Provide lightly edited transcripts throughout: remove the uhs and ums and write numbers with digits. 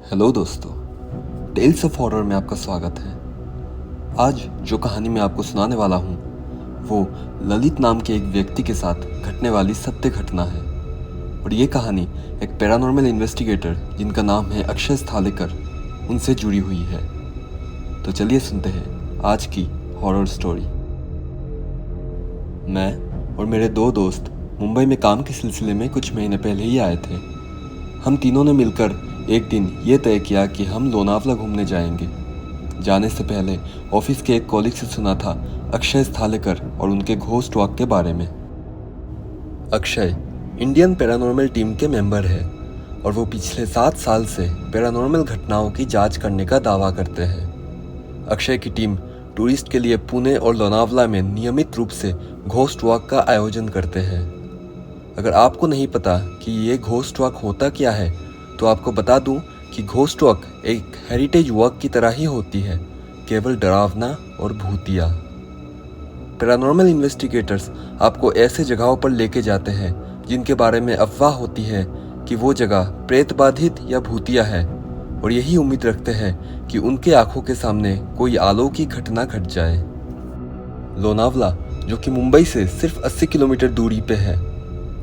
Hello दोस्तों, tales of horror में आपका स्वागत है। आज जो कहानी मैं आपको सुनाने वाला हूँ वो ललित नाम के एक व्यक्ति के साथ घटने वाली सत्य घटना है। और ये कहानी एक पैरानॉर्मल इन्वेस्टिगेटर जिनका नाम है अक्षय स्थालेकर उनसे जुड़ी हुई है। तो चलिए सुनते हैं आज की हॉरर स्टोरी। मैं और मेरे दो दोस्त मुंबई में काम के सिलसिले में कुछ महीने पहले ही आए थे। हम तीनों ने मिलकर एक दिन ये तय किया कि हम लोनावला घूमने जाएंगे। जाने से पहले ऑफिस के एक कॉलीग से सुना था अक्षय स्थालेकर और उनके घोस्ट वॉक के बारे में। अक्षय इंडियन पैरानॉर्मल टीम के मेंबर है और वो पिछले 7 साल से पैरानॉर्मल घटनाओं की जांच करने का दावा करते हैं। अक्षय की टीम टूरिस्ट के लिए पुणे और लोनावला में नियमित रूप से घोस्ट वॉक का आयोजन करते हैं। अगर आपको नहीं पता कि ये घोस्ट वॉक होता क्या है तो आपको बता दूं कि घोस्ट वॉक एक हेरिटेज वॉक की तरह ही होती है, केवल डरावना और भूतिया। पैरानॉर्मल इन्वेस्टिगेटर्स आपको ऐसे जगहों पर लेके जाते हैं जिनके बारे में अफवाह होती है कि वो जगह प्रेत बाधित या भूतिया है, और यही उम्मीद रखते हैं कि उनके आंखों के सामने कोई अलौकिक घटना घट जाए। लोनावला, जो कि मुंबई से सिर्फ 80 किलोमीटर दूरी पे है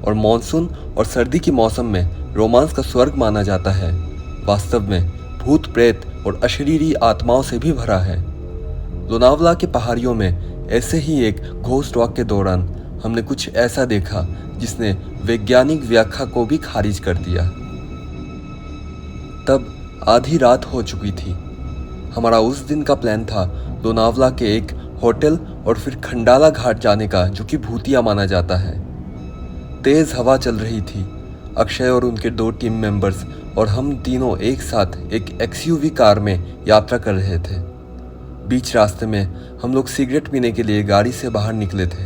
और मॉनसून और सर्दी के मौसम में रोमांस का स्वर्ग माना जाता है, वास्तव में भूत प्रेत और अशरीरी आत्माओं से भी भरा है। लोनावला के पहाड़ियों में ऐसे ही एक घोस्ट वॉक के दौरान हमने कुछ ऐसा देखा जिसने वैज्ञानिक व्याख्या को भी खारिज कर दिया। तब आधी रात हो चुकी थी। हमारा उस दिन का प्लान था लोनावला के एक होटल और फिर खंडाला घाट जाने का, जो कि भूतिया माना जाता है। तेज हवा चल रही थी। अक्षय और उनके 2 टीम मेंबर्स और हम तीनों एक साथ एक एक्सयूवी कार में यात्रा कर रहे थे। बीच रास्ते में हम लोग सिगरेट पीने के लिए गाड़ी से बाहर निकले थे।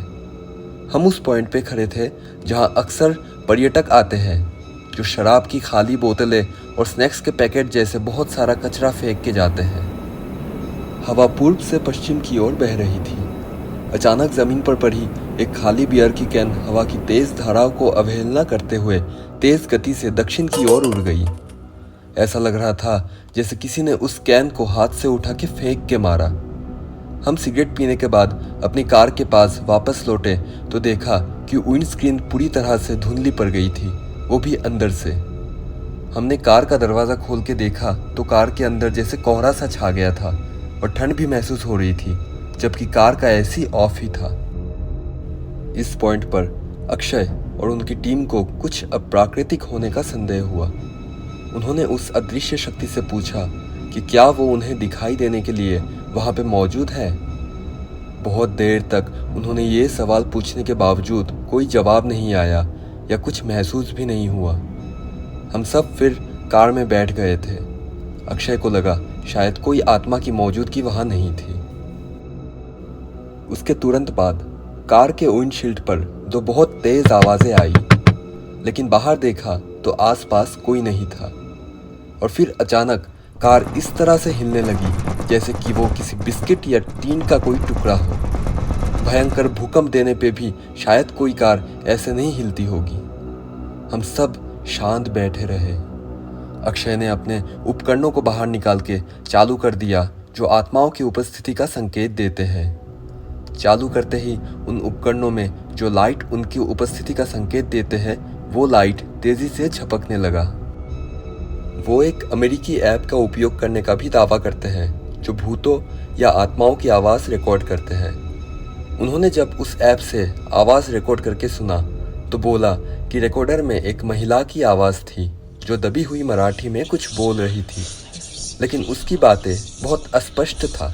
हम उस पॉइंट पे खड़े थे जहां अक्सर पर्यटक आते हैं, जो शराब की खाली बोतलें और स्नैक्स के पैकेट जैसे बहुत सारा कचरा फेंक के जाते हैं। हवा पूर्व से पश्चिम की ओर बह रही थी। अचानक जमीन पर पड़ी एक खाली बियर की कैन हवा की तेज धाराओं को अवहेलना करते हुए तेज गति से दक्षिण की ओर उड़ गई। ऐसा लग रहा था जैसे किसी ने उस कैन को हाथ से उठा के फेंक के मारा। हम सिगरेट पीने के बाद अपनी कार के पास वापस लौटे तो देखा कि विंड स्क्रीन पूरी तरह से धुंधली पड़ गई थी, वो भी अंदर से। हमने कार का दरवाज़ा खोल के देखा तो कार के अंदर जैसे कोहरा सा छा गया था और ठंड भी महसूस हो रही थी, जबकि कार का एसी ऑफ ही था। इस पॉइंट पर अक्षय और उनकी टीम को कुछ अप्राकृतिक होने का संदेह हुआ। उन्होंने उस अदृश्य शक्ति से पूछा कि क्या वो उन्हें दिखाई देने के लिए वहां पे मौजूद है। बहुत देर तक उन्होंने ये सवाल पूछने के बावजूद कोई जवाब नहीं आया या कुछ महसूस भी नहीं हुआ। हम सब फिर कार में बैठ गए थे। अक्षय को लगा शायद कोई आत्मा की मौजूदगी वहां नहीं थी। उसके तुरंत बाद कार के विंडशील्ड पर 2 बहुत तेज आवाजें आई, लेकिन बाहर देखा तो आसपास कोई नहीं था। और फिर अचानक कार इस तरह से हिलने लगी जैसे कि वो किसी बिस्किट या टीन का कोई टुकड़ा हो। भयंकर भूकंप देने पे भी शायद कोई कार ऐसे नहीं हिलती होगी। हम सब शांत बैठे रहे। अक्षय ने अपने उपकरणों को बाहर निकाल के चालू कर दिया, जो आत्माओं की उपस्थिति का संकेत देते हैं। चालू करते ही उन उपकरणों में जो लाइट उनकी उपस्थिति का संकेत देते हैं, वो लाइट तेजी से झपकने लगा। वो एक अमेरिकी ऐप का उपयोग करने का भी दावा करते हैं, जो भूतों या आत्माओं की आवाज़ रिकॉर्ड करते हैं। उन्होंने जब उस ऐप से आवाज़ रिकॉर्ड करके सुना तो बोला कि रिकॉर्डर में एक महिला की आवाज़ थी जो दबी हुई मराठी में कुछ बोल रही थी, लेकिन उसकी बातें बहुत अस्पष्ट था।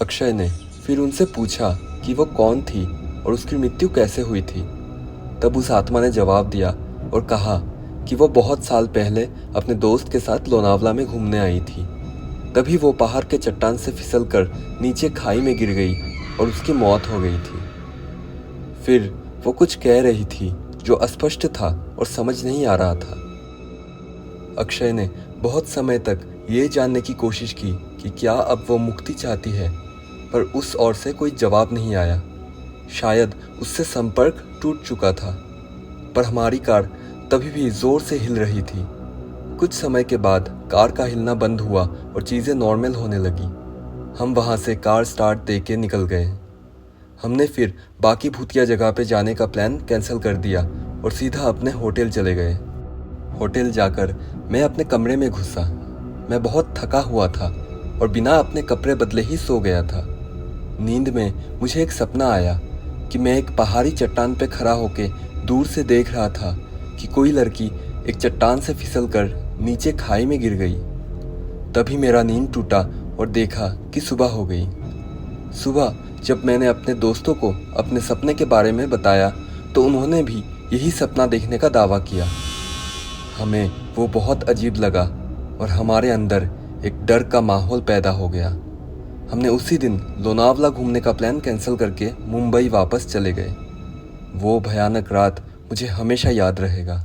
अक्षय ने फिर उनसे पूछा कि वो कौन थी और उसकी मृत्यु कैसे हुई थी। तब उस आत्मा ने जवाब दिया और कहा कि वो बहुत साल पहले अपने दोस्त के साथ लोनावला में घूमने आई थी। तभी वो पहाड़ के चट्टान से फिसलकर नीचे खाई में गिर गई और उसकी मौत हो गई थी। फिर वो कुछ कह रही थी जो अस्पष्ट था और समझ नहीं आ रहा था। अक्षय ने बहुत समय तक ये जानने की कोशिश की कि क्या अब वो मुक्ति चाहती है, पर उस ओर से कोई जवाब नहीं आया। शायद उससे संपर्क टूट चुका था। पर हमारी कार तभी भी जोर से हिल रही थी। कुछ समय के बाद कार का हिलना बंद हुआ और चीज़ें नॉर्मल होने लगी। हम वहाँ से कार स्टार्ट दे के निकल गए। हमने फिर बाकी भूतिया जगह पे जाने का प्लान कैंसिल कर दिया और सीधा अपने होटल चले गए। होटल जाकर मैं अपने कमरे में घुसा। मैं बहुत थका हुआ था और बिना अपने कपड़े बदले ही सो गया था। नींद में मुझे एक सपना आया कि मैं एक पहाड़ी चट्टान पे खड़ा होके दूर से देख रहा था कि कोई लड़की एक चट्टान से फिसलकर नीचे खाई में गिर गई। तभी मेरा नींद टूटा और देखा कि सुबह हो गई। सुबह जब मैंने अपने दोस्तों को अपने सपने के बारे में बताया तो उन्होंने भी यही सपना देखने का दावा किया। हमें वो बहुत अजीब लगा और हमारे अंदर एक डर का माहौल पैदा हो गया। हमने उसी दिन लोनावला घूमने का प्लान कैंसिल करके मुंबई वापस चले गए। वो भयानक रात मुझे हमेशा याद रहेगा।